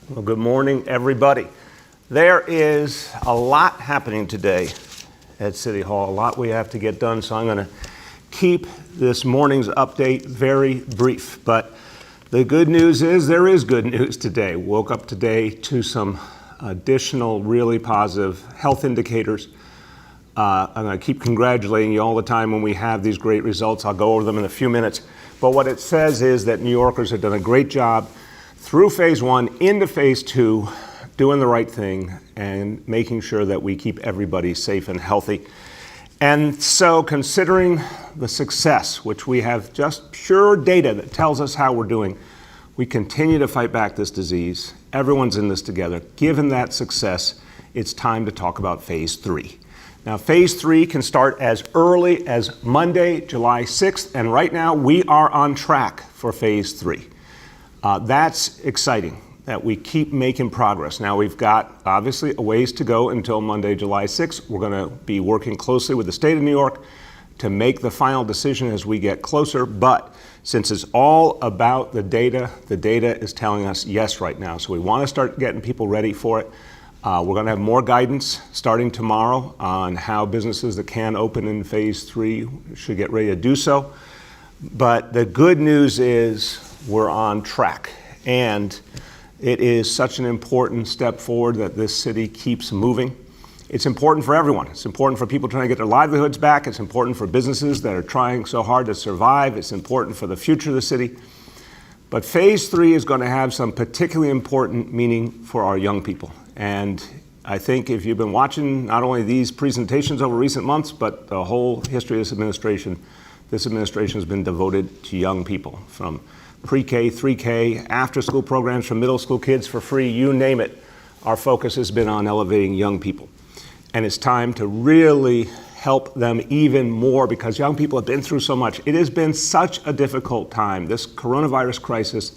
Well, good morning, everybody. There is a lot happening today at City Hall, a lot we have to get done, so I'm going to keep this morning's update very brief. But the good news is there is good news today. Woke up today to some additional really positive health indicators. I'm going to keep congratulating you all the time when we have these great results. I'll go over them in a few minutes. But what it says is that New Yorkers have done a great job through phase one into phase two, doing the right thing and making sure that we keep everybody safe and healthy. And so considering the success, which we have just pure data that tells us how we're doing, we continue to fight back this disease. Everyone's in this together. Given that success, it's time to talk about phase three. Now, phase three can start as early as Monday, July 6th, and right now we are on track for phase three. That's exciting that we keep making progress. Now, we've got obviously a ways to go until Monday, July 6th. We're going to be working closely with the state of New York to make the final decision as we get closer. But since it's all about the data is telling us yes right now. So we want to start getting people ready for it. We're going to have more guidance starting tomorrow on how businesses that can open in phase three should get ready to do so. But the good news is we're on track. And it is such an important step forward that this city keeps moving. It's important for everyone. It's important for people trying to get their livelihoods back. It's important for businesses that are trying so hard to survive. It's important for the future of the city. But phase three is going to have some particularly important meaning for our young people. And I think if you've been watching not only these presentations over recent months, but the whole history of this administration has been devoted to young people, from pre-K, 3K, after-school programs for middle school kids for free, you name it. Our focus has been on elevating young people. And it's time to really help them even more because young people have been through so much. It has been such a difficult time. This coronavirus crisis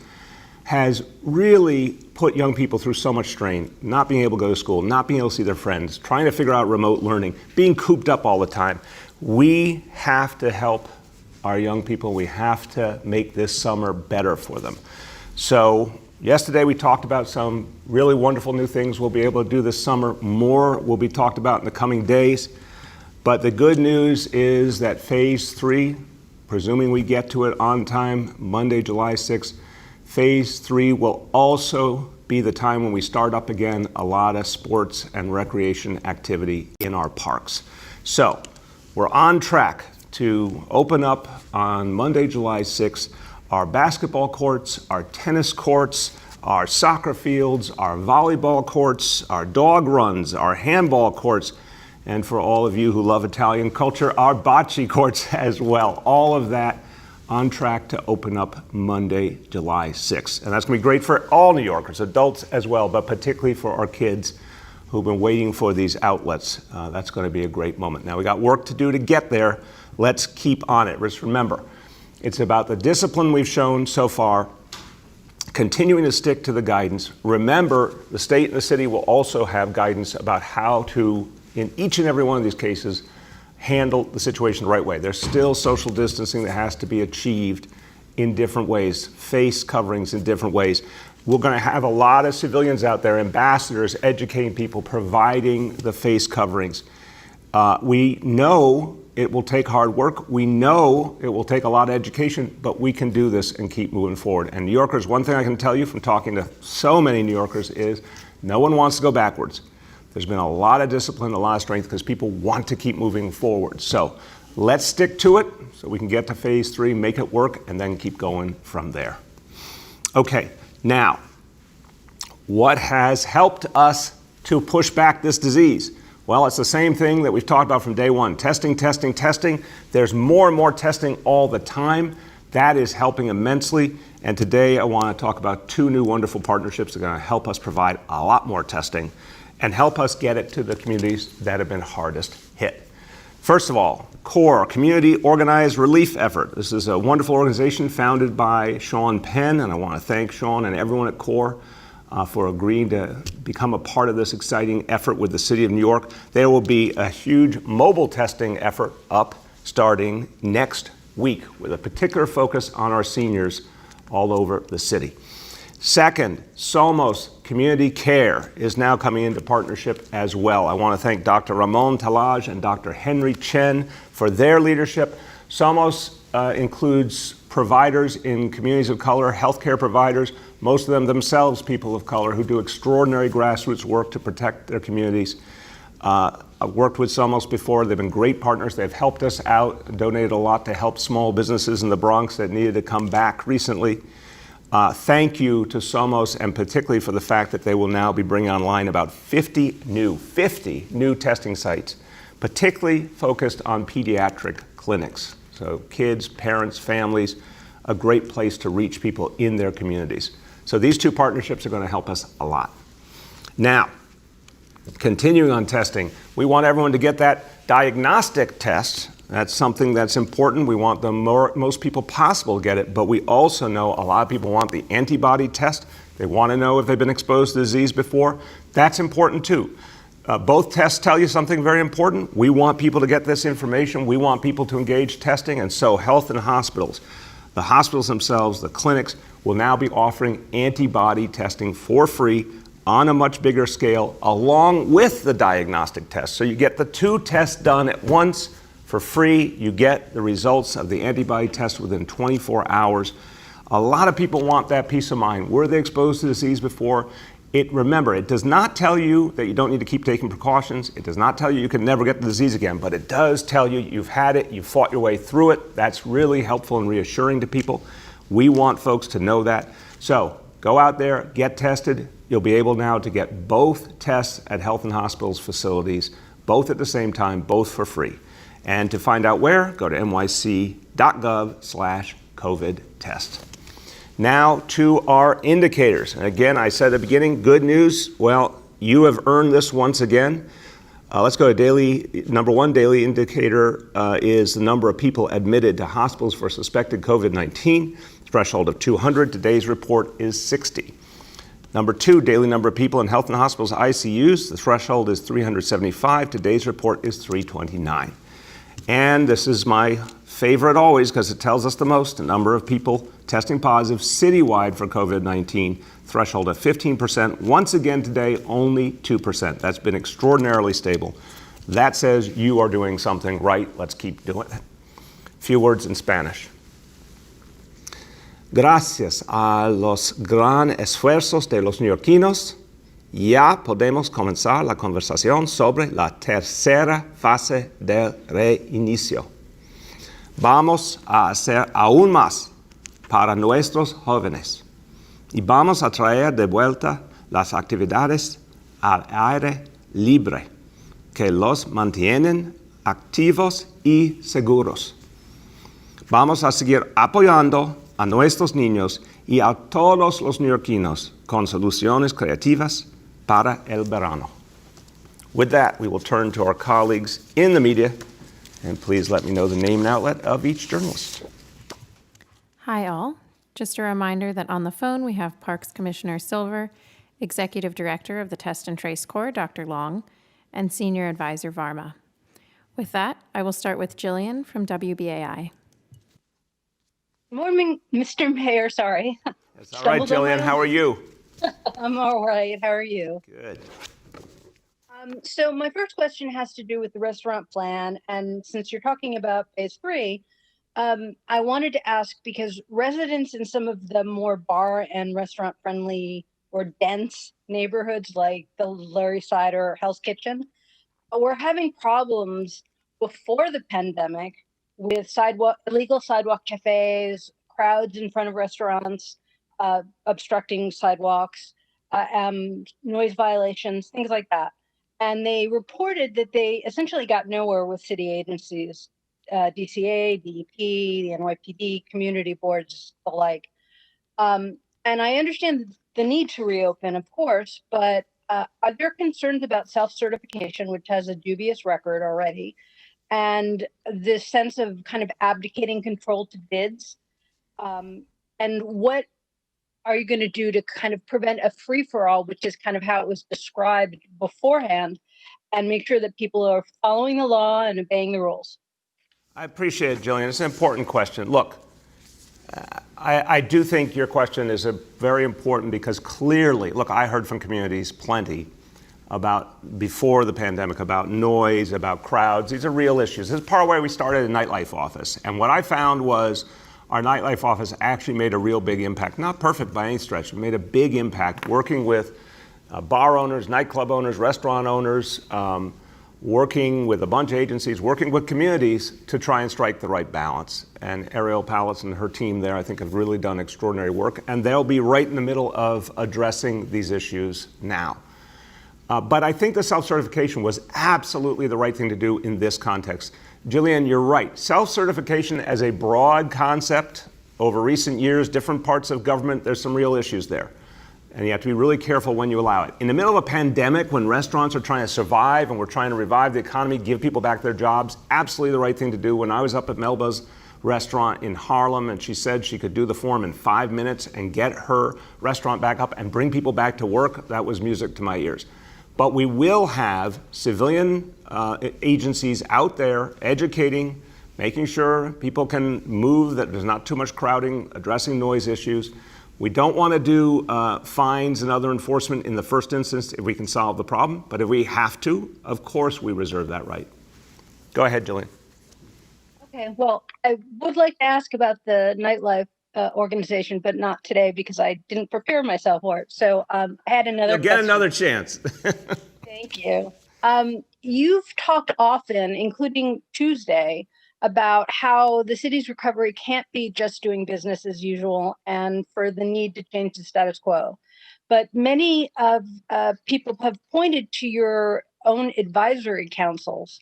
has really put young people through so much strain, not being able to go to school, not being able to see their friends, trying to figure out remote learning, being cooped up all the time. We have to help our young people. We have to make this summer better for them. So yesterday we talked about some really wonderful new things we'll be able to do this summer. More will be talked about in the coming days. But the good news is that phase three, presuming we get to it on time, Monday, July 6th, phase three will also be the time when we start up again a lot of sports and recreation activity in our parks. So we're on track to open up on Monday, July 6th, our basketball courts, our tennis courts, our soccer fields, our volleyball courts, our dog runs, our handball courts, and for all of you who love Italian culture, our bocce courts as well. All of that on track to open up Monday, July 6th. And that's going to be great for all New Yorkers, adults as well, but particularly for our kids who've been waiting for these outlets. That's going to be a great moment. Now, we got work to do to get there. Let's keep on it. Just remember, it's about the discipline we've shown so far, continuing to stick to the guidance. Remember, the state and the city will also have guidance about how to, in each and every one of these cases, handle the situation the right way. There's still social distancing that has to be achieved in different ways, face coverings in different ways. We're going to have a lot of civilians out there, ambassadors, educating people, providing the face coverings. We know it will take hard work. We know it will take a lot of education, but we can do this and keep moving forward. And New Yorkers, one thing I can tell you from talking to so many New Yorkers is no one wants to go backwards. There's been a lot of discipline, a lot of strength because people want to keep moving forward. So let's stick to it so we can get to phase three, make it work, and then keep going from there. Okay, now, what has helped us to push back this disease? Well, it's the same thing that we've talked about from day one. Testing, testing, testing. There's more and more testing all the time. That is helping immensely. And today I want to talk about two new wonderful partnerships that are going to help us provide a lot more testing and help us get it to the communities that have been hardest hit. First of all, CORE, Community Organized Relief Effort. This is a wonderful organization founded by Sean Penn, and I want to thank Sean and everyone at CORE for agreeing to become a part of this exciting effort with the City of New York. There will be a huge mobile testing effort up starting next week with a particular focus on our seniors all over the city. Second, Somos Community Care is now coming into partnership as well. I want to thank Dr. Ramon Talaj and Dr. Henry Chen for their leadership. Somos includes providers in communities of color, healthcare providers, most of them themselves people of color who do extraordinary grassroots work to protect their communities. I've worked with Somos before. They've been great partners. They've helped us out, donated a lot to help small businesses in the Bronx that needed to come back recently. Thank you to Somos, and particularly for the fact that they will now be bringing online about 50 new testing sites, particularly focused on pediatric clinics. So kids, parents, families, a great place to reach people in their communities. So these two partnerships are going to help us a lot. Now, continuing on testing, we want everyone to get that diagnostic test. That's something that's important. We want the most people possible to get it, but we also know a lot of people want the antibody test. They want to know if they've been exposed to disease before. That's important too. Both tests tell you something very important. We want people to get this information. We want people to engage testing, and so health and hospitals, the hospitals themselves, the clinics, will now be offering antibody testing for free on a much bigger scale, along with the diagnostic test. So you get the two tests done at once for free. You get the results of the antibody test within 24 hours. A lot of people want that peace of mind. Were they exposed to disease before? Remember, it does not tell you that you don't need to keep taking precautions. It does not tell you you can never get the disease again, but it does tell you you've had it, you've fought your way through it. That's really helpful and reassuring to people. We want folks to know that. So go out there, get tested. You'll be able now to get both tests at health and hospitals facilities, both at the same time, both for free. And to find out where, go to nyc.gov/COVID test. Now to our indicators. And again, I said at the beginning, good news. Well, you have earned this once again. Let's go to number one daily indicator is the number of people admitted to hospitals for suspected COVID-19. Threshold of 200. Today's report is 60. Number two, daily number of people in health and hospitals ICUs. The threshold is 375. Today's report is 329. And this is my favorite always because it tells us the most, the number of people testing positive citywide for COVID-19, threshold of 15%. Once again today, only 2%. That's been extraordinarily stable. That says you are doing something right. Let's keep doing it. A few words in Spanish. Gracias a los gran esfuerzos de los neoyorquinos, ya podemos comenzar la conversación sobre la tercera fase del reinicio. Vamos a hacer aún más para nuestros jóvenes y vamos a traer de vuelta las actividades al aire libre que los mantienen activos y seguros. Vamos a seguir apoyando a nuestros niños y a todos los neoyorquinos con soluciones creativas para el verano. With that, we will turn to our colleagues in the media, and please let me know the name and outlet of each journalist. Hi, all. Just a reminder that on the phone we have Parks Commissioner Silver, Executive Director of the Test and Trace Corps, Dr. Long, and Senior Advisor Varma. With that, I will start with Jillian from WBAI. Morning, Mr. Mayor, sorry. That's all right, Jillian. How are you? I'm all right. How are you? Good. So my first question has to do with the restaurant plan. And since you're talking about phase 3, I wanted to ask, because residents in some of the more bar and restaurant friendly or dense neighborhoods like the Larry Sider Hell's Kitchen were having problems before the pandemic with illegal sidewalk cafes, crowds in front of restaurants, obstructing sidewalks, noise violations, things like that. And they reported that they essentially got nowhere with city agencies, DCA, DEP, the NYPD, community boards, the like. And I understand the need to reopen, of course, but are there concerns about self-certification, which has a dubious record already, and this sense of kind of abdicating control to bids? And what are you going to do to kind of prevent a free-for-all, which is kind of how it was described beforehand, and make sure that people are following the law and obeying the rules? I appreciate it, Jillian. It's an important question. Look, I do think your question is very important because clearly, look, I heard from communities plenty about before the pandemic, about noise, about crowds. These are real issues. This is part of why we started a nightlife office. And what I found was our nightlife office actually made a real big impact. Not perfect by any stretch, but made a big impact working with bar owners, nightclub owners, restaurant owners, working with a bunch of agencies, working with communities to try and strike the right balance. And Ariel Pallas and her team there, I think, have really done extraordinary work. And they'll be right in the middle of addressing these issues now. But I think the self-certification was absolutely the right thing to do in this context. Jillian, you're right. Self-certification as a broad concept over recent years, different parts of government, there's some real issues there. And you have to be really careful when you allow it. In the middle of a pandemic, when restaurants are trying to survive and we're trying to revive the economy, give people back their jobs, absolutely the right thing to do. When I was up at Melba's restaurant in Harlem and she said she could do the form in 5 minutes and get her restaurant back up and bring people back to work, that was music to my ears. But we will have civilian agencies out there educating, making sure people can move, that there's not too much crowding, addressing noise issues. We don't want to do fines and other enforcement in the first instance if we can solve the problem. But if we have to, of course we reserve that right. Go ahead, Jillian. Okay, well, I would like to ask about the nightlife organization, but not today because I didn't prepare myself for it. So I had another You'll get question. another chance. Thank you. You've talked often, including Tuesday, about how the city's recovery can't be just doing business as usual and for the need to change the status quo. But many of people have pointed to your own advisory councils,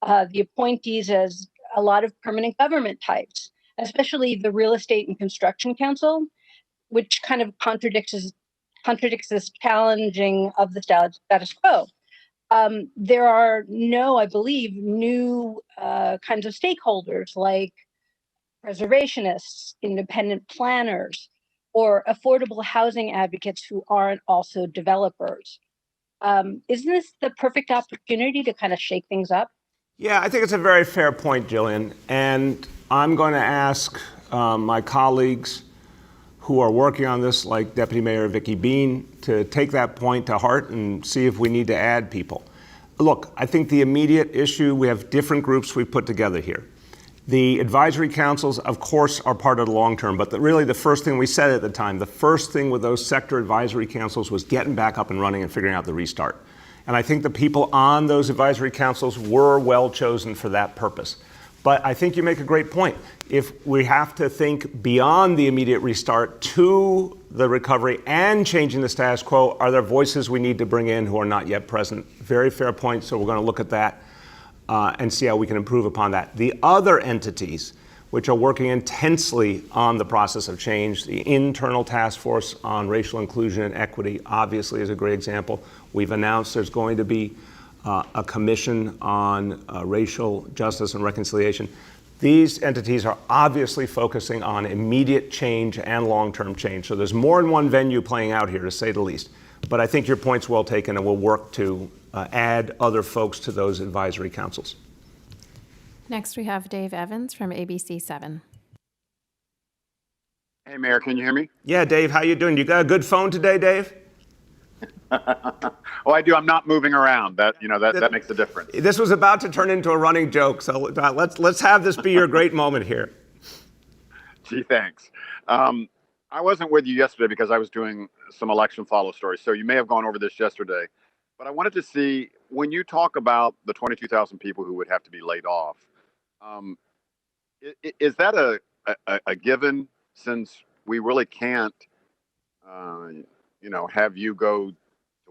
the appointees as a lot of permanent government types, especially the Real Estate and Construction Council, which kind of contradicts this challenging of the status quo. There are I believe, new kinds of stakeholders like preservationists, independent planners, or affordable housing advocates who aren't also developers. Isn't this the perfect opportunity to kind of shake things up? Yeah, I think it's a very fair point, Jillian. And I'm going to ask my colleagues who are working on this, like Deputy Mayor Vicky Bean, to take that point to heart and see if we need to add people. Look, I think the immediate issue, we have different groups we've put together here. The advisory councils, of course, are part of the long term, but really the first thing we said at the time, the first thing with those sector advisory councils was getting back up and running and figuring out the restart. And I think the people on those advisory councils were well chosen for that purpose. But I think you make a great point. If we have to think beyond the immediate restart to the recovery and changing the status quo, are there voices we need to bring in who are not yet present? Very fair point, so we're going to look at that and see how we can improve upon that. The other entities which are working intensely on the process of change, the internal task force on racial inclusion and equity obviously is a great example. We've announced there's going to be a commission on racial justice and reconciliation. These entities are obviously focusing on immediate change and long-term change. So there's more than one venue playing out here, to say the least. But I think your point's well taken, and we'll work to add other folks to those advisory councils. Next, we have Dave Evans from ABC 7. Hey, Mayor, can you hear me? Yeah, Dave, how you doing? You got a good phone today, Dave? Oh, I do. I'm not moving around. That makes a difference. This was about to turn into a running joke, so let's have this be your great moment here. Gee, thanks. I wasn't with you yesterday because I was doing some election follow stories, so you may have gone over this yesterday. But I wanted to see, when you talk about the 22,000 people who would have to be laid off, is that a given, since we really can't, have you go to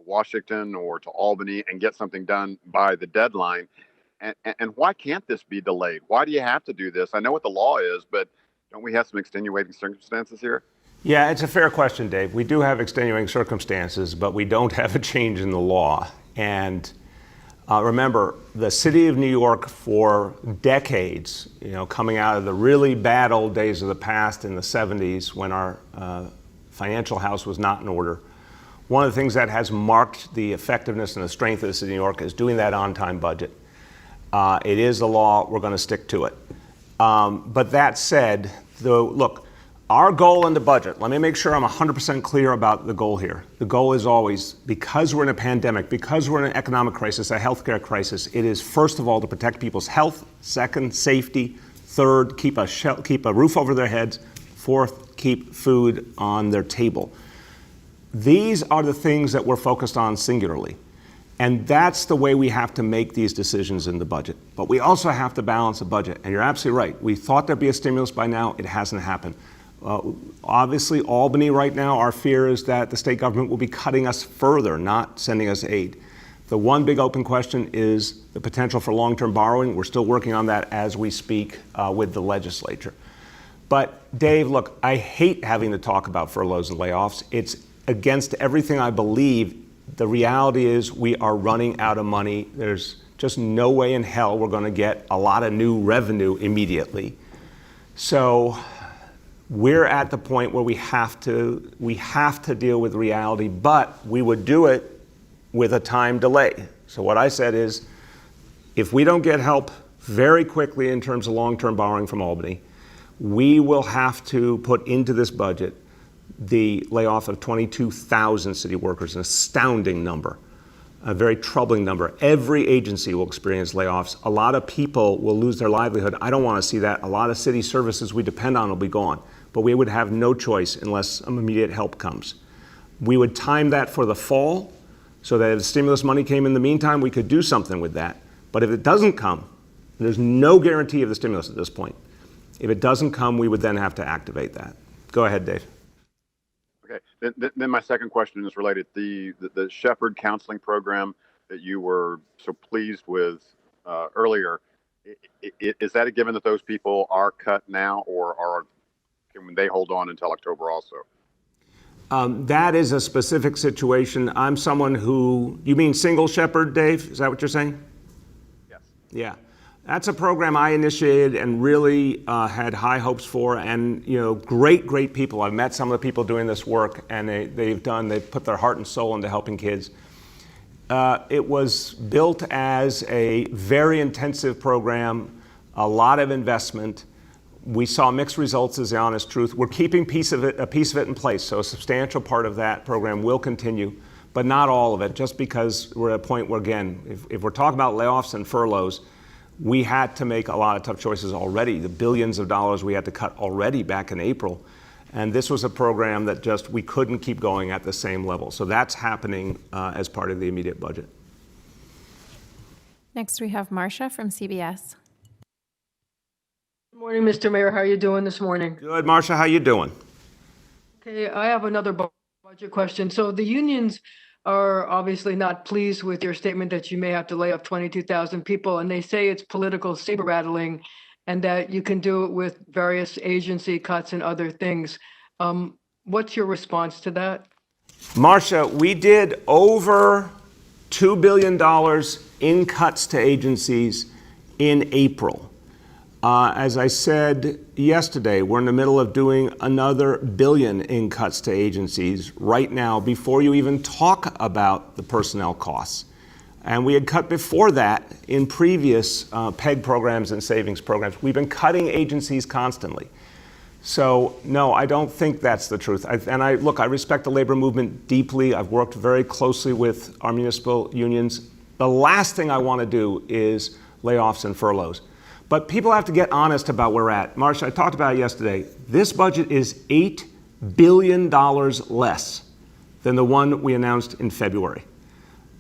Washington or to Albany and get something done by the deadline? And why can't this be delayed? Why do you have to do this? I know what the law is, but don't we have some extenuating circumstances here? Yeah, it's a fair question, Dave. We do have extenuating circumstances, but we don't have a change in the law. And remember, the city of New York for decades, coming out of the really bad old days of the past in the 70s when our financial house was not in order, one of the things that has marked the effectiveness and the strength of the city of New York is doing that on-time budget. It is the law. We're going to stick to it. But that said, look, Our goal in the budget, let me make sure I'm 100% clear about the goal here. The goal is always, because we're in a pandemic, because we're in an economic crisis, a healthcare crisis, it is first of all to protect people's health, second, safety, third, keep a roof over their heads, fourth, keep food on their table. These are the things that we're focused on singularly. And that's the way we have to make these decisions in the budget. But we also have to balance a budget. And you're absolutely right. We thought there'd be a stimulus by now. It hasn't happened. Obviously, Albany right now, our fear is that the state government will be cutting us further, not sending us aid. The one big open question is the potential for long-term borrowing. We're still working on that as we speak with the legislature. But Dave, look, I hate having to talk about furloughs and layoffs. It's against everything I believe. The reality is we are running out of money. There's just no way in hell we're going to get a lot of new revenue immediately. So we're at the point where we have to deal with reality, but we would do it with a time delay. So what I said is, if we don't get help very quickly in terms of long-term borrowing from Albany, we will have to put into this budget the layoff of 22,000 city workers, an astounding number, a very troubling number. Every agency will experience layoffs. A lot of people will lose their livelihood. I don't want to see that. A lot of city services we depend on will be gone. But we would have no choice unless some immediate help comes. We would time that for the fall so that if stimulus money came in the meantime, we could do something with that. But if it doesn't come, there's no guarantee of the stimulus at this point. If it doesn't come, we would then have to activate that. Go ahead, Dave. Okay. Then my second question is related to the Shepherd counseling program that you were so pleased with earlier. Is that a given that those people are cut now, or can they hold on until October also? That is a specific situation. I'm someone who, you mean single Shepherd, Dave? Is that what you're saying? Yes. Yeah. That's a program I initiated and really had high hopes for, and great people. I've met some of the people doing this work, and they've put their heart and soul into helping kids. It was built as a very intensive program, a lot of investment. We saw mixed results, is the honest truth. We're keeping a piece of it in place, so a substantial part of that program will continue, but not all of it, just because we're at a point where, again, if we're talking about layoffs and furloughs, we had to make a lot of tough choices already. The billions of dollars we had to cut already back in April. And this was a program that we couldn't keep going at the same level. So that's happening as part of the immediate budget. Next, we have Marcia from CBS. Good morning, Mr. Mayor. How are you doing this morning? Good, Marcia. How you doing? Okay, I have another budget question. So the unions are obviously not pleased with your statement that you may have to lay off 22,000 people, and they say it's political saber rattling and that you can do it with various agency cuts and other things. What's your response to that? Marcia, we did over $2 billion in cuts to agencies in April. As I said yesterday, we're in the middle of doing another billion in cuts to agencies right now before you even talk about the personnel costs. And we had cut before that in previous PEG programs and savings programs. We've been cutting agencies constantly. So no, I don't think that's the truth. I respect the labor movement deeply. I've worked very closely with our municipal unions. The last thing I want to do is layoffs and furloughs. But people have to get honest about where we're at. Marcia, I talked about it yesterday. This budget is $8 billion less than the one we announced in February.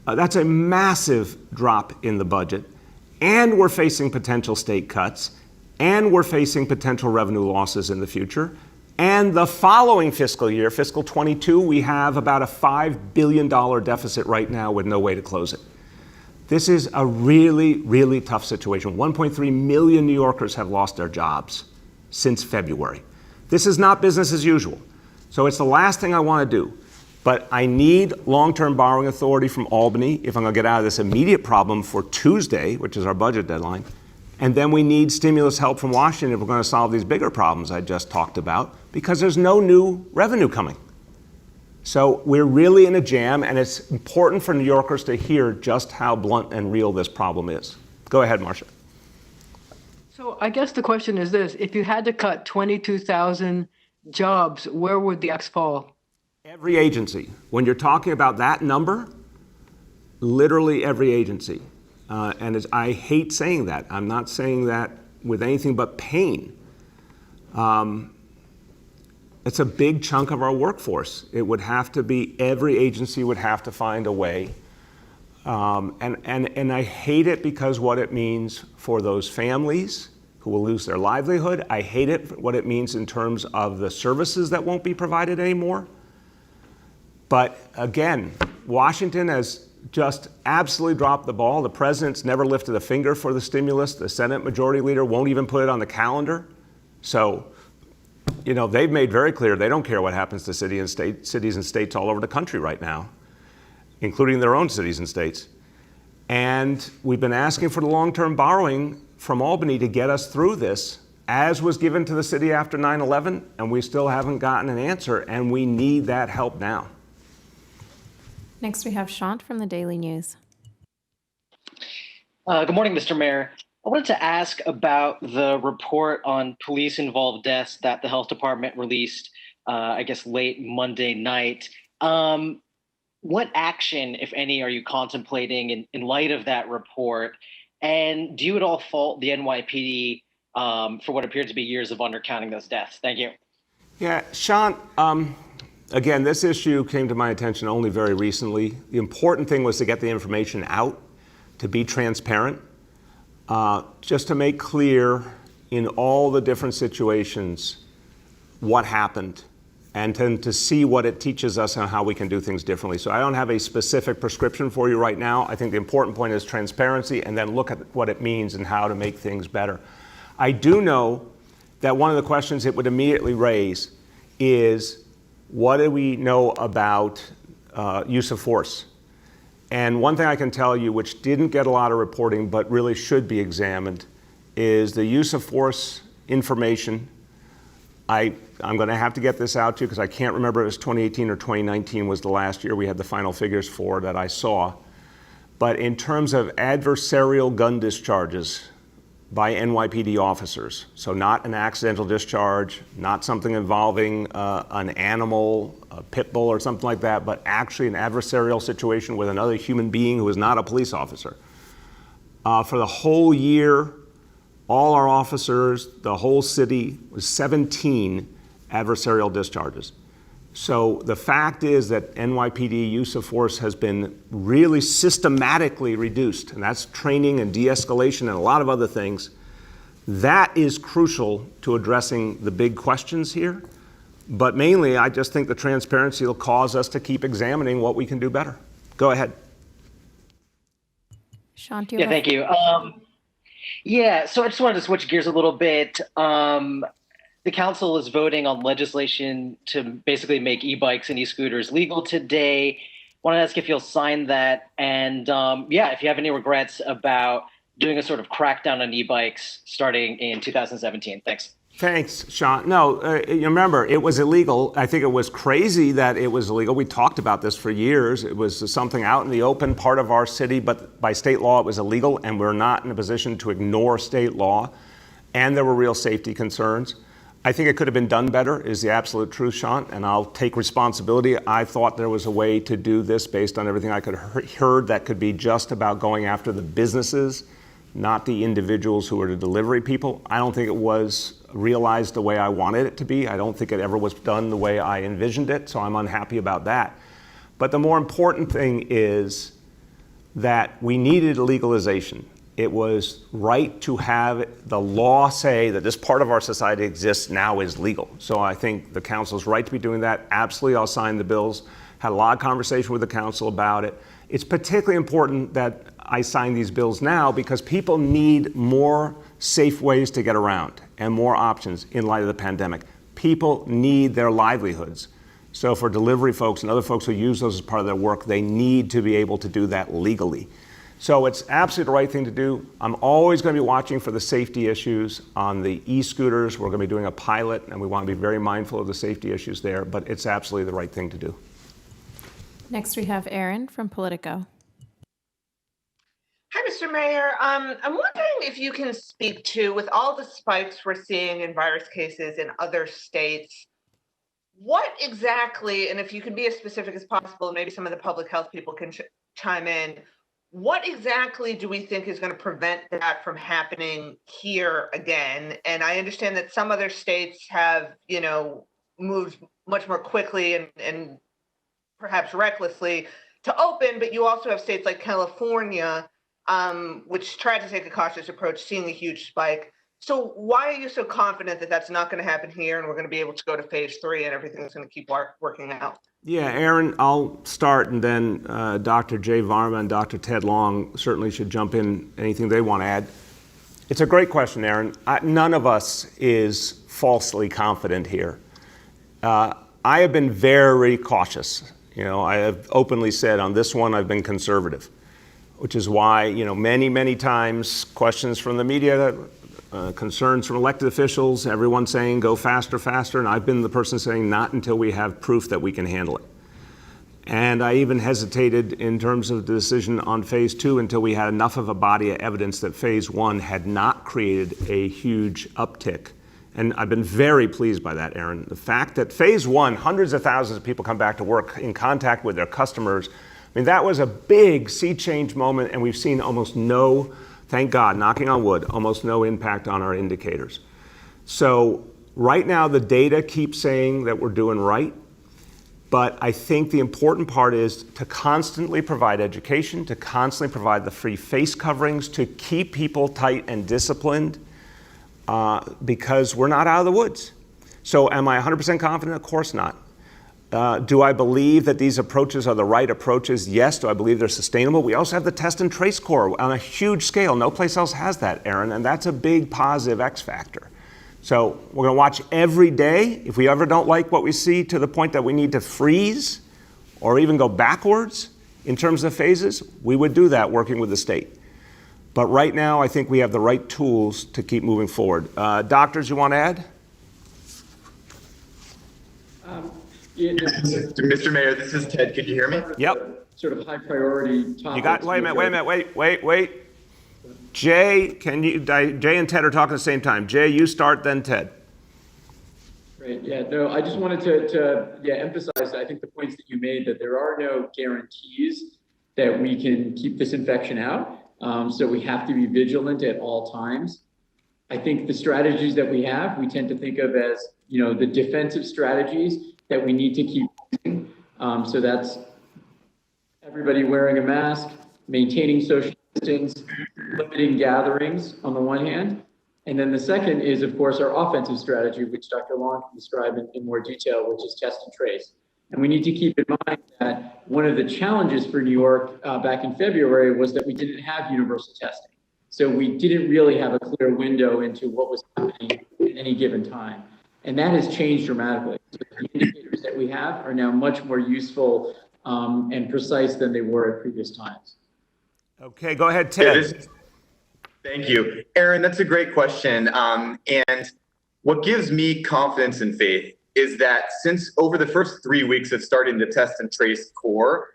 That's a massive drop in the budget. And we're facing potential state cuts. And we're facing potential revenue losses in the future. And the following fiscal year, fiscal 22, we have about a $5 billion deficit right now with no way to close it. This is a really, really tough situation. 1.3 million New Yorkers have lost their jobs since February. This is not business as usual. So it's the last thing I want to do. But I need long-term borrowing authority from Albany if I'm going to get out of this immediate problem for Tuesday, which is our budget deadline. And then we need stimulus help from Washington if we're going to solve these bigger problems I just talked about, because there's no new revenue coming. So we're really in a jam, and it's important for New Yorkers to hear just how blunt and real this problem is. Go ahead, Marcia. So I guess the question is this: if you had to cut 22,000 jobs, where would the axe fall? Every agency. When you're talking about that number, literally every agency. I hate saying that. I'm not saying that with anything but pain. It's a big chunk of our workforce. It would have to be, every agency would have to find a way. And I hate it because what it means for those families who will lose their livelihood. I hate it what it means in terms of the services that won't be provided anymore. But again, Washington has just absolutely dropped the ball. The president's never lifted a finger for the stimulus. The Senate Majority Leader won't even put it on the calendar. So, they've made very clear they don't care what happens to cities and states all over the country right now, including their own cities and states. And we've been asking for the long-term borrowing from Albany to get us through this, as was given to the city after 9/11, and we still haven't gotten an answer, and we need that help now. Next, we have Shant from the Daily News. Good morning, Mr. Mayor. I wanted to ask about the report on police-involved deaths that the health department released, late Monday night. What action, if any, are you contemplating in light of that report? And do you at all fault the NYPD for what appeared to be years of undercounting those deaths? Thank you. Yeah, Sean, again, this issue came to my attention only very recently. The important thing was to get the information out, to be transparent, just to make clear in all the different situations what happened, and then to see what it teaches us on how we can do things differently. So I don't have a specific prescription for you right now. I think the important point is transparency, and then look at what it means and how to make things better. I do know that one of the questions it would immediately raise is, what do we know about use of force? And one thing I can tell you, which didn't get a lot of reporting but really should be examined, is the use of force information. I'm going to have to get this out to you because I can't remember if it was 2018 or 2019 was the last year we had the final figures for that I saw. But in terms of adversarial gun discharges by NYPD officers, so not an accidental discharge, not something involving an animal, a pit bull or something like that, but actually an adversarial situation with another human being who is not a police officer. For the whole year, all our officers, the whole city, was 17 adversarial discharges. So the fact is that NYPD use of force has been really systematically reduced, and that's training and de-escalation and a lot of other things. That is crucial to addressing the big questions here. But mainly, I just think the transparency will cause us to keep examining what we can do better. Go ahead. Sean, do you have Thank you. So I just wanted to switch gears a little bit. The council is voting on legislation to basically make e-bikes and e-scooters legal today. Want to ask if you'll sign that, and if you have any regrets about doing a sort of crackdown on e-bikes starting in 2017. Thanks. Thanks, Sean. No, you remember, it was illegal. I think it was crazy that it was illegal. We talked about this for years. It was something out in the open, part of our city, but by state law it was illegal, and we're not in a position to ignore state law. And there were real safety concerns. I think it could have been done better, is the absolute truth, Sean, and I'll take responsibility. I thought there was a way to do this based on everything I could heard that could be just about going after the businesses, not the individuals who are the delivery people. I don't think it was realized the way I wanted it to be. I don't think it ever was done the way I envisioned it, so I'm unhappy about that. But the more important thing is that we needed legalization. It was right to have the law say that this part of our society exists now is legal. So I think the council's right to be doing that. Absolutely, I'll sign the bills. Had a lot of conversation with the council about it. It's particularly important that I sign these bills now because people need more safe ways to get around and more options in light of the pandemic. People need their livelihoods. So for delivery folks and other folks who use those as part of their work, they need to be able to do that legally. So it's absolutely the right thing to do. I'm always going to be watching for the safety issues on the e-scooters. We're going to be doing a pilot, and we want to be very mindful of the safety issues there, but it's absolutely the right thing to do. Next, we have Erin from Politico. Hi, Mr. Mayor. I'm wondering if you can speak to, with all the spikes we're seeing in virus cases in other states, what exactly, and if you can be as specific as possible, maybe some of the public health people can chime in. What exactly do we think is going to prevent that from happening here again? And I understand that some other states have, moved much more quickly and perhaps recklessly to open, but you also have states like California, which tried to take a cautious approach, seeing a huge spike. So why are you so confident that that's not going to happen here and we're going to be able to go to phase 3 and everything's going to keep working out? Yeah, Aaron, I'll start, and then Dr. Jay Varma and Dr. Ted Long certainly should jump in anything they want to add. It's a great question, Aaron. None of us is falsely confident here. I have been very cautious. I have openly said on this one I've been conservative, which is why, many, many times questions from the media, concerns from elected officials, everyone saying go faster, faster, and I've been the person saying not until we have proof that we can handle it. And I even hesitated in terms of the decision on phase 2 until we had enough of a body of evidence that phase 1 had not created a huge uptick. And I've been very pleased by that, Aaron. The fact that phase 1, hundreds of thousands of people come back to work in contact with their customers, that was a big sea change moment, and we've seen almost no, thank God, knocking on wood, almost no impact on our indicators. So right now the data keeps saying that we're doing right, but I think the important part is to constantly provide education, to constantly provide the free face coverings, to keep people tight and disciplined, because we're not out of the woods. So am I 100% confident? Of course not. Do I believe that these approaches are the right approaches? Yes. Do I believe they're sustainable? We also have the test and trace core on a huge scale. No place else has that, Aaron, and that's a big positive X factor. So we're going to watch every day. If we ever don't like what we see to the point that we need to freeze or even go backwards in terms of phases, we would do that working with the state. But right now, I think we have the right tools to keep moving forward. Doctors, you want to add? Mr. Mayor, this is Ted. Can you hear me? Yep. Sort of high priority topics. You got, wait a minute, wait. Jay, Jay and Ted are talking at the same time. Jay, you start, then Ted. Great, yeah, no, I just wanted to emphasize, I think the points that you made, that there are no guarantees that we can keep this infection out. So we have to be vigilant at all times. I think the strategies that we have, we tend to think of as, the defensive strategies that we need to keep using. So that's everybody wearing a mask, maintaining social distance, limiting gatherings on the one hand. And then the second is, of course, our offensive strategy, which Dr. Long can describe in more detail, which is test and trace. And we need to keep in mind that one of the challenges for New York back in February was that we didn't have universal testing. So we didn't really have a clear window into what was happening at any given time. And that has changed dramatically. So the indicators that we have are now much more useful and precise than they were at previous times. Okay, go ahead, Ted. Thank you. Aaron, that's a great question. And what gives me confidence and faith is that since over the first 3 weeks of starting the test and trace core,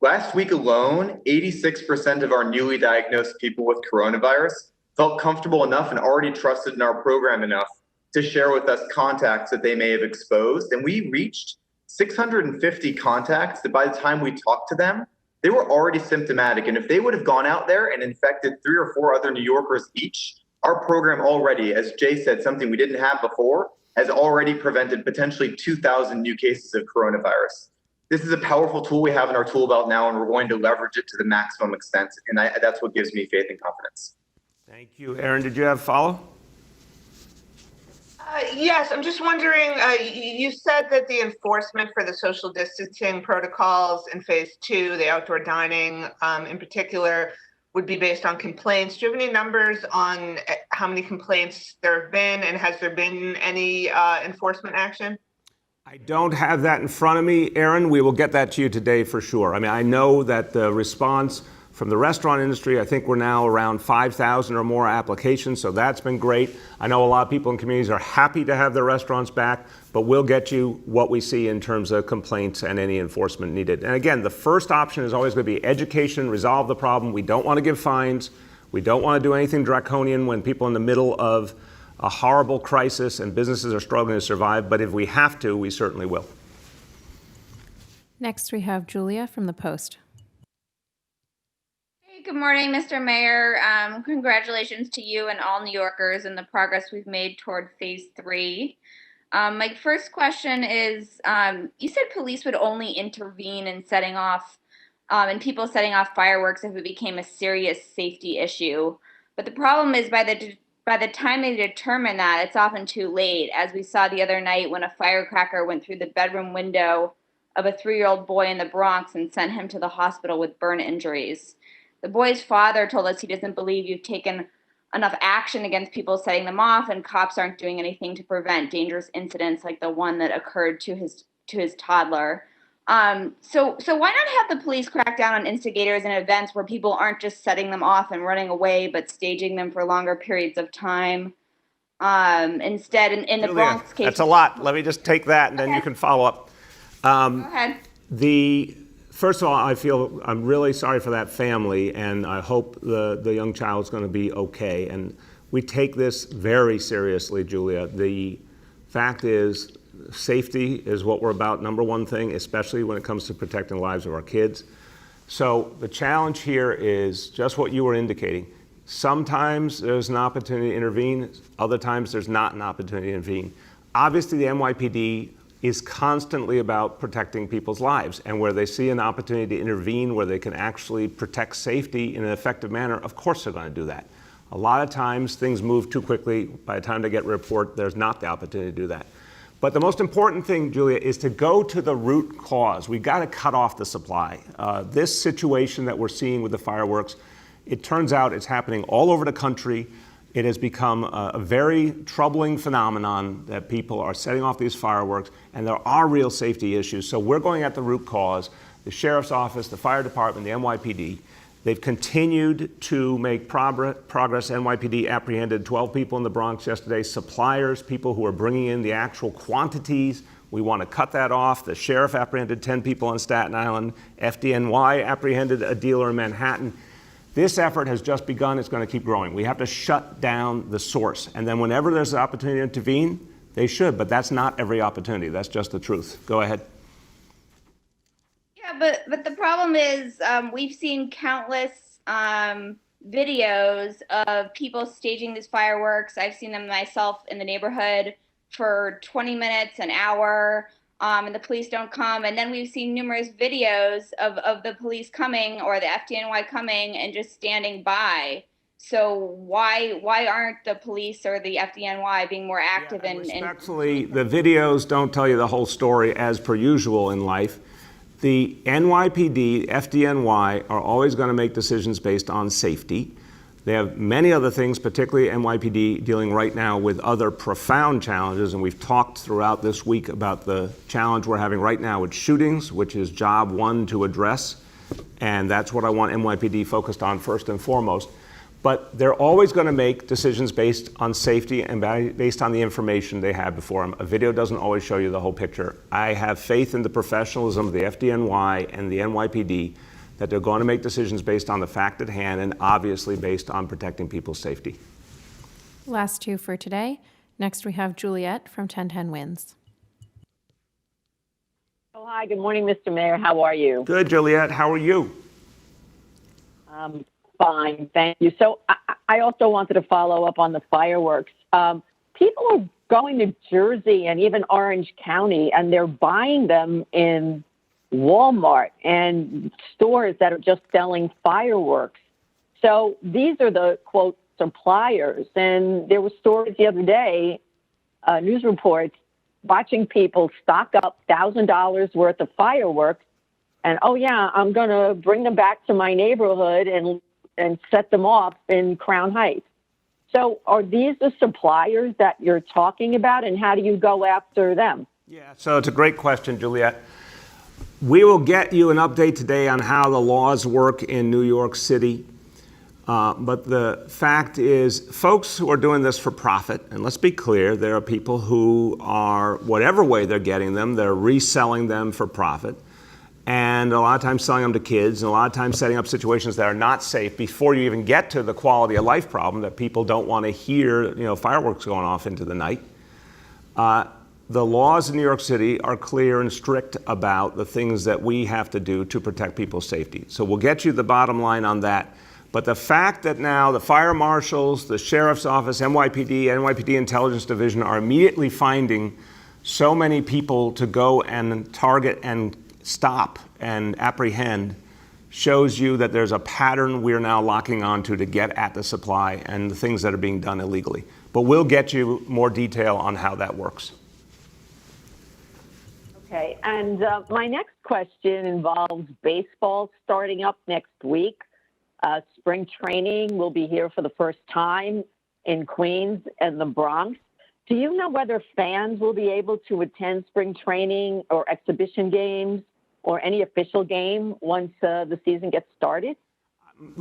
last week alone, 86% of our newly diagnosed people with coronavirus felt comfortable enough and already trusted in our program enough to share with us contacts that they may have exposed. And we reached 650 contacts that by the time we talked to them, they were already symptomatic. And if they would have gone out there and infected 3 or 4 other New Yorkers each, our program already, as Jay said, something we didn't have before, has already prevented potentially 2,000 new cases of coronavirus. This is a powerful tool we have in our tool belt now, and we're going to leverage it to the maximum extent. And that's what gives me faith and confidence. Thank you. Aaron, did you have a follow? Yes, I'm just wondering, you said that the enforcement for the social distancing protocols in phase 2, the outdoor dining in particular, would be based on complaints. Do you have any numbers on how many complaints there have been, and has there been any enforcement action? I don't have that in front of me, Aaron. We will get that to you today for sure. I know that the response from the restaurant industry, I think we're now around 5,000 or more applications, so that's been great. I know a lot of people in communities are happy to have their restaurants back, but we'll get you what we see in terms of complaints and any enforcement needed. And again, the first option is always going to be education, resolve the problem. We don't want to give fines. We don't want to do anything draconian when people in the middle of a horrible crisis and businesses are struggling to survive, but if we have to, we certainly will. Next, we have Julia from the Post. Hey, good morning, Mr. Mayor. Congratulations to you and all New Yorkers and the progress we've made toward phase 3. My first question is, you said police would only intervene in setting off, and people setting off fireworks if it became a serious safety issue. But the problem is by the time they determine that, it's often too late, as we saw the other night when a firecracker went through the bedroom window of a 3-year-old boy in the Bronx and sent him to the hospital with burn injuries. The boy's father told us he doesn't believe you've taken enough action against people setting them off, and cops aren't doing anything to prevent dangerous incidents like the one that occurred to his toddler. So why not have the police crack down on instigators and events where people aren't just setting them off and running away, but staging them for longer periods of time? Instead, in the Julia, Bronx case, that's a lot. Let me just take that, and then you can follow up. Go ahead. First of all, I'm really sorry for that family, and I hope the young child's going to be okay. And we take this very seriously, Julia. The fact is, safety is what we're about, number one thing, especially when it comes to protecting the lives of our kids. So the challenge here is just what you were indicating. Sometimes there's an opportunity to intervene, other times there's not an opportunity to intervene. Obviously, the NYPD is constantly about protecting people's lives, and where they see an opportunity to intervene, where they can actually protect safety in an effective manner, of course they're going to do that. A lot of times things move too quickly. By the time they get a report, there's not the opportunity to do that. But the most important thing, Julia, is to go to the root cause. We've got to cut off the supply. This situation that we're seeing with the fireworks, it turns out it's happening all over the country. It has become a very troubling phenomenon that people are setting off these fireworks, and there are real safety issues. So we're going at the root cause. The sheriff's office, the fire department, the NYPD, they've continued to make progress. NYPD apprehended 12 people in the Bronx yesterday, suppliers, people who are bringing in the actual quantities. We want to cut that off. The sheriff apprehended 10 people on Staten Island. FDNY apprehended a dealer in Manhattan. This effort has just begun. It's going to keep growing. We have to shut down the source. And then whenever there's an opportunity to intervene, they should. But that's not every opportunity. That's just the truth. Go ahead. Yeah, but the problem is we've seen countless videos of people staging these fireworks. I've seen them myself in the neighborhood for 20 minutes, an hour. And the police don't come. And then we've seen numerous videos of the police coming or the FDNY coming and just standing by. So why aren't the police or the FDNY being more active? Yeah, and respectfully, the videos don't tell you the whole story as per usual in life. The NYPD, FDNY are always going to make decisions based on safety. They have many other things, particularly NYPD, dealing right now with other profound challenges, and we've talked throughout this week about the challenge we're having right now with shootings, which is job one to address, and that's what I want NYPD focused on first and foremost. But they're always going to make decisions based on safety and based on the information they have before them. A video doesn't always show you the whole picture. I have faith in the professionalism of the FDNY and the NYPD that they're going to make decisions based on the fact at hand and obviously based on protecting people's safety. Last two for today. Next, we have Juliet from 1010 Wins. Oh, hi. Good morning, Mr. Mayor. How are you? Good, Juliet. How are you? Fine. Thank you. So I also wanted to follow up on the fireworks. People are going to Jersey and even Orange County, and they're buying them in Walmart and stores that are just selling fireworks. So these are the, quote, suppliers. And there were stories the other day, news reports, watching people stock up $1,000 worth of fireworks. And, oh, yeah, I'm going to bring them back to my neighborhood and set them off in Crown Heights. So are these the suppliers that you're talking about, and how do you go after them? Yeah, so it's a great question, Juliet. We will get you an update today on how the laws work in New York City. But the fact is, folks who are doing this for profit, and let's be clear, there are people who are, whatever way they're getting them, they're reselling them for profit. and a lot of times selling them to kids, and a lot of times setting up situations that are not safe before you even get to the quality of life problem that people don't want to hear, fireworks going off into the night. The laws in New York City are clear and strict about the things that we have to do to protect people's safety. So we'll get you the bottom line on that. But the fact that now the fire marshals, the sheriff's office, NYPD Intelligence Division are immediately finding so many people to go and target and stop and apprehend shows you that there's a pattern we're now locking onto to get at the supply and the things that are being done illegally. But we'll get you more detail on how that works. Okay, and my next question involves baseball starting up next week. Spring training will be here for the first time in Queens and the Bronx. Do you know whether fans will be able to attend spring training or exhibition games or any official game once the season gets started?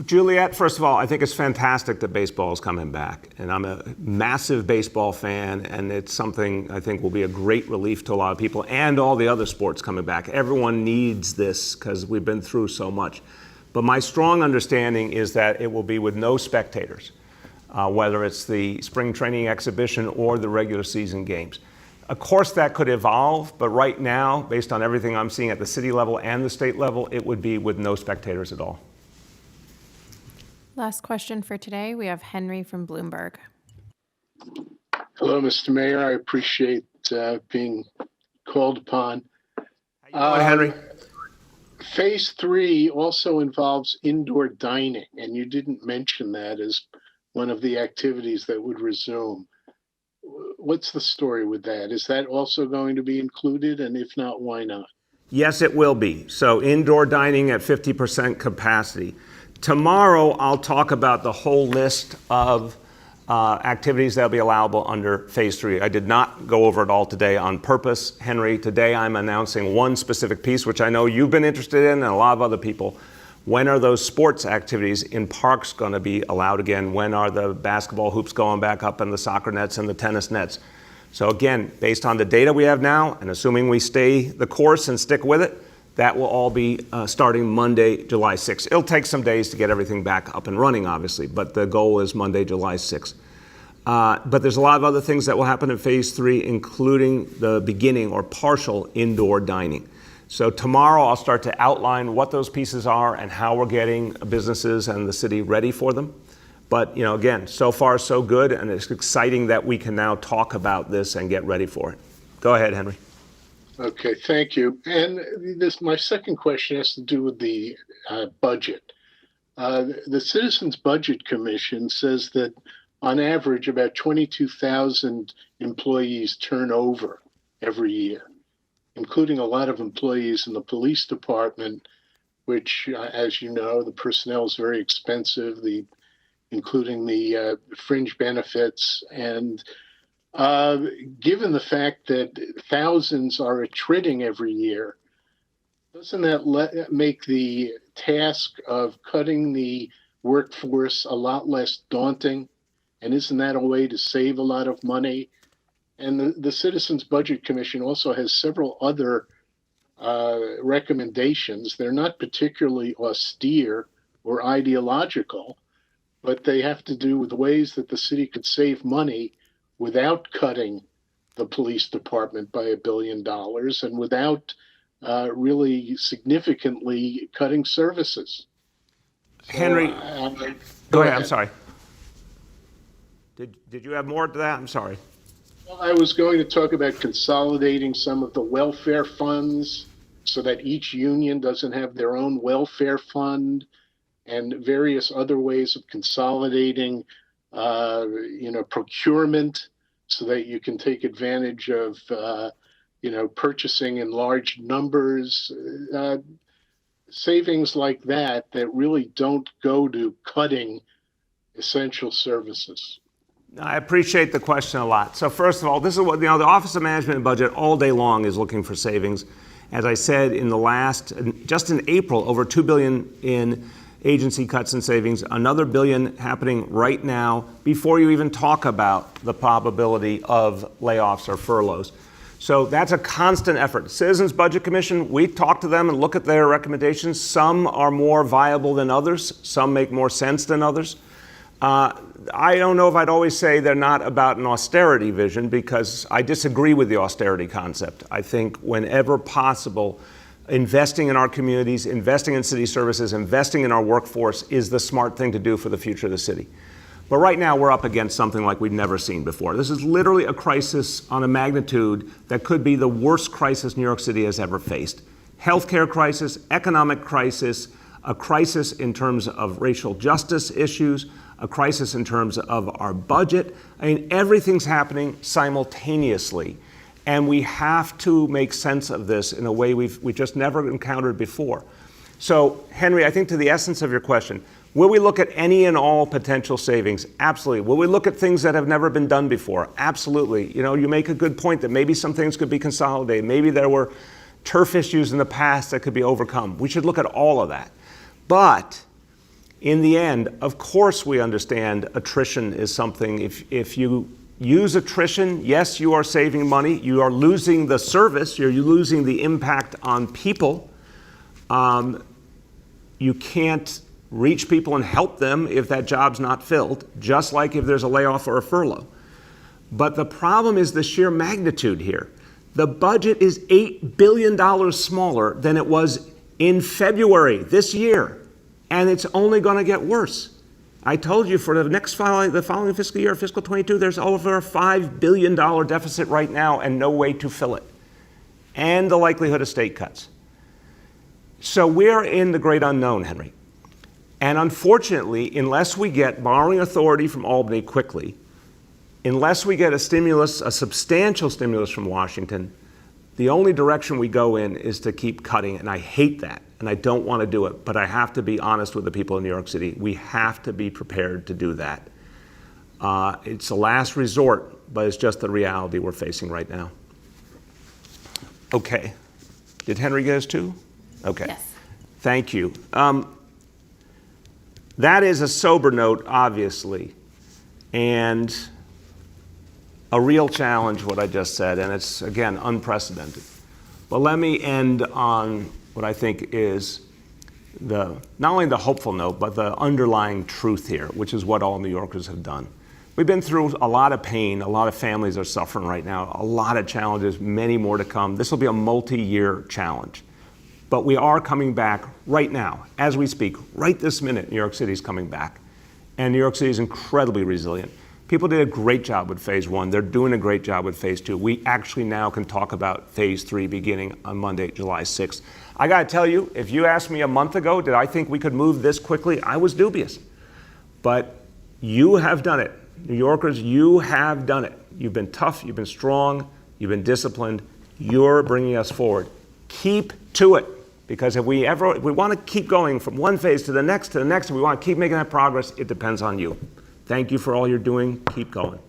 Juliet, first of all, I think it's fantastic that baseball is coming back. And I'm a massive baseball fan, and it's something I think will be a great relief to a lot of people and all the other sports coming back. Everyone needs this because we've been through so much. But my strong understanding is that it will be with no spectators, whether it's the spring training exhibition or the regular season games. Of course, that could evolve, but right now, based on everything I'm seeing at the city level and the state level, it would be with no spectators at all. Last question for today. We have Henry from Bloomberg. Hello, Mr. Mayor. I appreciate being called upon. How you doing, Henry? Phase 3 also involves indoor dining, and you didn't mention that as one of the activities that would resume. What's the story with that? Is that also going to be included? And if not, why not? Yes, it will be. So indoor dining at 50% capacity. Tomorrow, I'll talk about the whole list of activities that will be allowable under Phase 3. I did not go over it all today on purpose, Henry. Today, I'm announcing one specific piece, which I know you've been interested in and a lot of other people. When are those sports activities in parks going to be allowed again? When are the basketball hoops going back up and the soccer nets and the tennis nets? So again, based on the data we have now, and assuming we stay the course and stick with it, that will all be starting Monday, July 6th. It'll take some days to get everything back up and running, obviously, but the goal is Monday, July 6th. But there's a lot of other things that will happen in Phase 3, including the beginning or partial indoor dining. So tomorrow I'll start to outline what those pieces are and how we're getting businesses and the city ready for them. But again, so far so good, and it's exciting that we can now talk about this and get ready for it. Go ahead, Henry. Okay, thank you. And my second question has to do with the budget. The Citizens Budget Commission says that on average about 22,000 employees turn over every year, including a lot of employees in the police department, which, as you know, the personnel is very expensive, including the fringe benefits. And given the fact that thousands are attriting every year, doesn't that make the task of cutting the workforce a lot less daunting? And isn't that a way to save a lot of money? And the Citizens Budget Commission also has several other recommendations. They're not particularly austere or ideological, but they have to do with ways that the city could save money without cutting the police department by $1 billion and without really significantly cutting services. Henry, go ahead. I'm sorry. Did you have more to that? I'm sorry. Well, I was going to talk about consolidating some of the welfare funds so that each union doesn't have their own welfare fund, and various other ways of consolidating, procurement so that you can take advantage of, purchasing in large numbers, savings like that really don't go to cutting essential services. I appreciate the question a lot. So first of all, this is what, the Office of Management and Budget all day long is looking for savings. As I said, just in April, over $2 billion in agency cuts and savings, another $1 billion happening right now before you even talk about the probability of layoffs or furloughs. So that's a constant effort. Citizens Budget Commission, we talk to them and look at their recommendations. Some are more viable than others. Some make more sense than others. I don't know if I'd always say they're not about an austerity vision, because I disagree with the austerity concept. I think whenever possible, investing in our communities, investing in city services, investing in our workforce is the smart thing to do for the future of the city. But right now, we're up against something like we've never seen before. This is literally a crisis on a magnitude that could be the worst crisis New York City has ever faced. Healthcare crisis, economic crisis, a crisis in terms of racial justice issues, a crisis in terms of our budget. I mean, everything's happening simultaneously. And we have to make sense of this in a way we've just never encountered before. So, Henry, I think to the essence of your question, will we look at any and all potential savings? Absolutely. Will we look at things that have never been done before? Absolutely. You know, you make a good point that maybe some things could be consolidated. Maybe there were turf issues in the past that could be overcome. We should look at all of that. But in the end, of course we understand attrition is something. If you use attrition, yes, you are saving money. You are losing the service. You're losing the impact on people. You can't reach people and help them if that job's not filled, just like if there's a layoff or a furlough. But the problem is the sheer magnitude here. The budget is $8 billion smaller than it was in February this year, and it's only going to get worse. I told you for the following fiscal year, fiscal 22, there's over a $5 billion deficit right now and no way to fill it, and the likelihood of state cuts. So we're in the great unknown, Henry. And unfortunately, unless we get borrowing authority from Albany quickly, unless we get a substantial stimulus from Washington, the only direction we go in is to keep cutting. And I hate that, and I don't want to do it. But I have to be honest with the people in New York City. We have to be prepared to do that. It's a last resort, but it's just the reality we're facing right now. Okay. Did Henry get us too? Okay. Yes. Thank you. That is a sober note, obviously, and a real challenge, what I just said, and it's, again, unprecedented. But let me end on what I think is not only the hopeful note, but the underlying truth here, which is what all New Yorkers have done. We've been through a lot of pain. A lot of families are suffering right now, a lot of challenges, many more to come. This will be a multi-year challenge. But we are coming back right now, as we speak, right this minute. New York City is coming back. And New York City is incredibly resilient. People did a great job with phase 1. They're doing a great job with phase 2. We actually now can talk about phase 3 beginning on Monday, July 6th. I got to tell you, if you asked me a month ago, did I think we could move this quickly? I was dubious. But you have done it. New Yorkers, you have done it. You've been tough, you've been strong, you've been disciplined. You're bringing us forward. Keep to it. Because if we want to keep going from one phase to the next, and we want to keep making that progress, it depends on you. Thank you for all you're doing. Keep going.